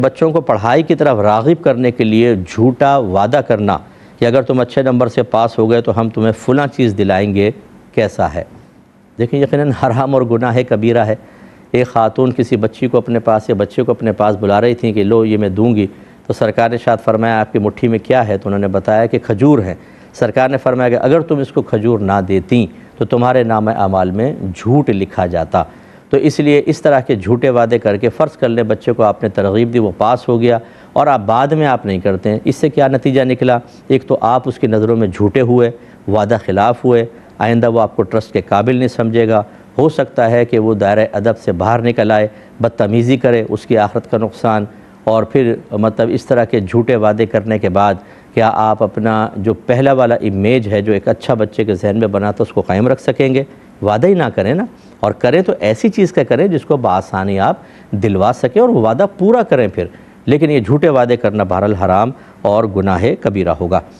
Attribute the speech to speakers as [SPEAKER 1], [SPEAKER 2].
[SPEAKER 1] بچوں کو پڑھائی کی طرف راغب کرنے کے لیے جھوٹا وعدہ کرنا کہ اگر تم اچھے نمبر سے پاس ہو گئے تو ہم تمہیں فلاں چیز دلائیں گے، کیسا ہے؟ دیکھیں یقیناً حرام اور گناہ کبیرہ ہے۔ ایک خاتون کسی بچی کو اپنے پاس یا بچے کو اپنے پاس بلا رہی تھیں کہ لو یہ میں دوں گی، تو سرکار نے شاید فرمایا آپ کی مٹھی میں کیا ہے؟ تو انہوں نے بتایا کہ کھجور ہے۔ سرکار نے فرمایا کہ اگر تم اس کو کھجور نہ دیتیں تو تمہارے نام اعمال میں جھوٹ لکھا جاتا۔ تو اس لیے اس طرح کے جھوٹے وعدے کر کے فرض کر لیں بچے کو آپ نے ترغیب دی، وہ پاس ہو گیا اور آپ بعد میں آپ نہیں کرتے ہیں، اس سے کیا نتیجہ نکلا؟ ایک تو آپ اس کی نظروں میں جھوٹے ہوئے، وعدہ خلاف ہوئے، آئندہ وہ آپ کو ٹرسٹ کے قابل نہیں سمجھے گا، ہو سکتا ہے کہ وہ دائرہ ادب سے باہر نکل آئے، بدتمیزی کرے، اس کی آخرت کا نقصان، اور پھر مطلب اس طرح کے جھوٹے وعدے کرنے کے بعد کیا آپ اپنا جو پہلا والا امیج ہے جو ایک اچھا بچے کے ذہن میں بنا تھا اس کو قائم رکھ سکیں گے؟ وعدہ ہی نہ کریں نا، اور کریں تو ایسی چیز کا کریں جس کو بآسانی آپ دلوا سکیں اور وہ وعدہ پورا کریں پھر، لیکن یہ جھوٹے وعدے کرنا بہرحال حرام اور گناہ کبیرہ ہوگا۔